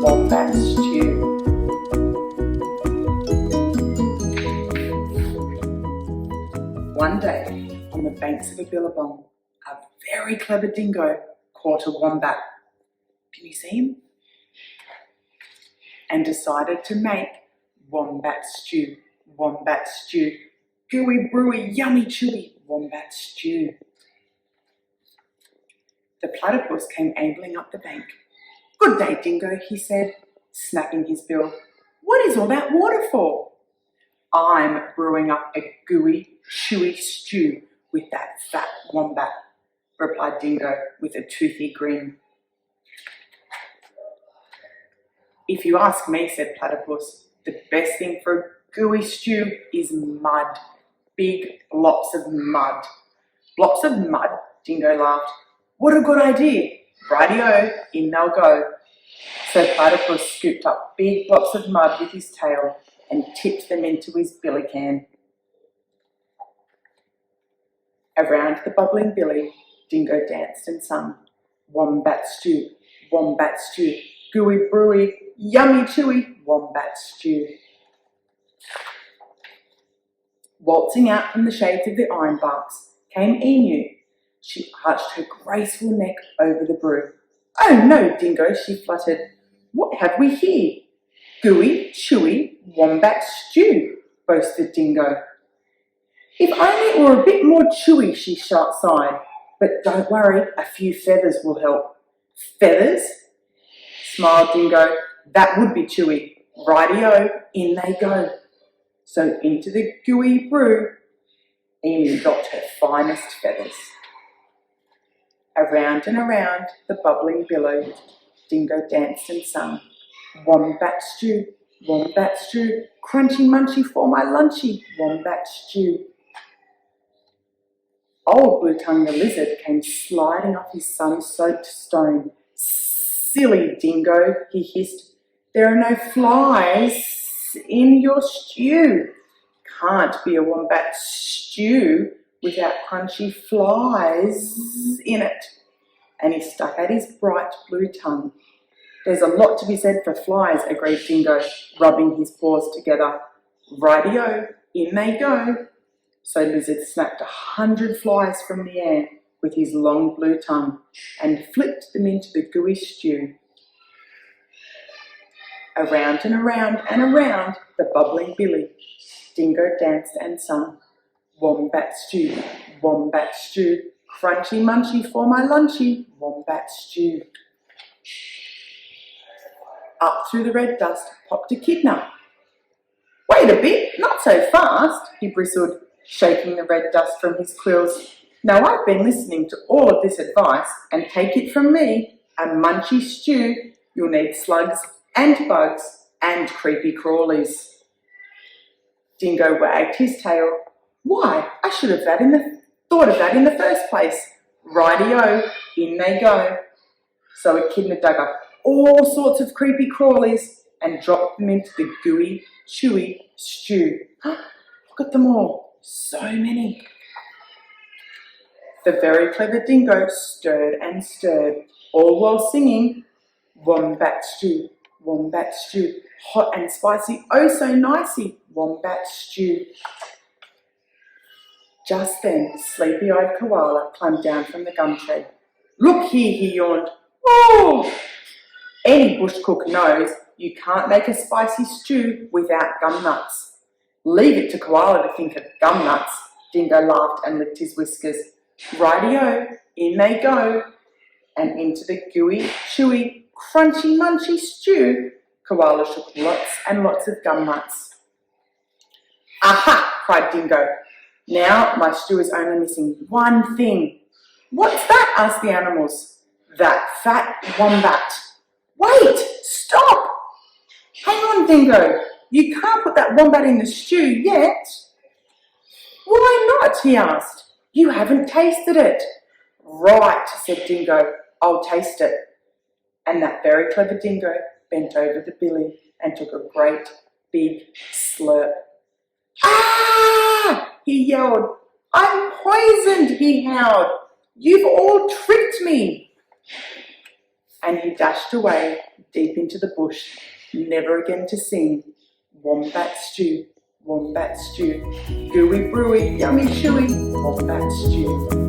Wombat Stew. One day, on the banks of a billabong, a very clever dingo caught a wombat. Can you see him? And decided to make wombat stew. Wombat stew. Gooey, brewy, yummy, chewy wombat stew. The platypus came ambling up the bank. "Good day, Dingo," he said, snapping his bill. "What is all that water for?" "I'm brewing up a gooey, chewy stew with that fat wombat," replied Dingo with a toothy grin. "If you ask me," said Platypus, "the best thing for a gooey stew is mud. Big blocks of mud." "Blocks of mud?" Dingo laughed. "What a good idea. Rightio, in they'll go." So Platypus scooped up big blocks of mud with his tail and tipped them into his billy can. Around the bubbling billy, Dingo danced and sung, "Wombat stew, wombat stew, gooey brewy, yummy chewy wombat stew." Waltzing out from the shades of the ironbarks came Emu. She arched her graceful neck over the brew. "Oh no, Dingo," she fluttered. "What have we here?" "Gooey, chewy wombat stew," boasted Dingo. "If only it were a bit more chewy," she sighed. "But don't worry, a few feathers will help." "Feathers?" smiled Dingo. "That would be chewy. Rightio, in they go." So into the gooey brew, Emu dropped her finest feathers. Around and around the bubbling billow, Dingo danced and sung, "Wombat stew, crunchy munchy for my lunchy, wombat stew." Old Blue Tongue the lizard came sliding off his sun-soaked stone. "Silly Dingo," he hissed, "there are no flies in your stew. Can't be a wombat stew without crunchy flies in it." And he stuck out his bright blue tongue. "There's a lot to be said for flies," agreed Dingo, rubbing his paws together. "Rightio, in they go." So Lizard snapped 100 flies from the air with his long blue tongue and flipped them into the gooey stew. Around and around and around the bubbling billy, Dingo danced and sung, "Wombat stew, crunchy munchy for my lunchy, wombat stew." Up through the red dust popped Echidna. "Wait a bit, not so fast," he bristled, shaking the red dust from his quills. "Now I've been listening to all of this advice, and take it from me, a munchy stew, you'll need slugs and bugs and creepy crawlies." Dingo wagged his tail. "Why, I should have thought of that in the first place. Rightio, in they go." So Echidna dug up all sorts of creepy crawlies and dropped them into the gooey, chewy stew. Look at them all, so many. The very clever Dingo stirred and stirred, all while singing, "Wombat stew, hot and spicy, oh so nicey, wombat stew." Just then, sleepy-eyed Koala climbed down from the gum tree. "Look here," he yawned. "Oh! Any bush cook knows you can't make a spicy stew without gum nuts." "Leave it to Koala to think of gum nuts," Dingo laughed and licked his whiskers. "Rightio, in they go." And into the gooey, chewy, crunchy munchy stew, Koala shook lots and lots of gum nuts. "Aha!" cried Dingo. "Now my stew is only missing one thing." "What's that?" asked the animals. "That fat wombat." "Wait! Stop! Hang on, Dingo. You can't put that wombat in the stew yet." "Why not?" he asked. "You haven't tasted it." "Right," said Dingo. "I'll taste it." And that very clever Dingo bent over the billy and took a great big slurp. "Ah!" he yelled. "I'm poisoned," he howled. "You've all tricked me." And he dashed away deep into the bush, never again to sing. Wombat stew, wombat stew, gooey brewy, yummy chewy, wombat stew.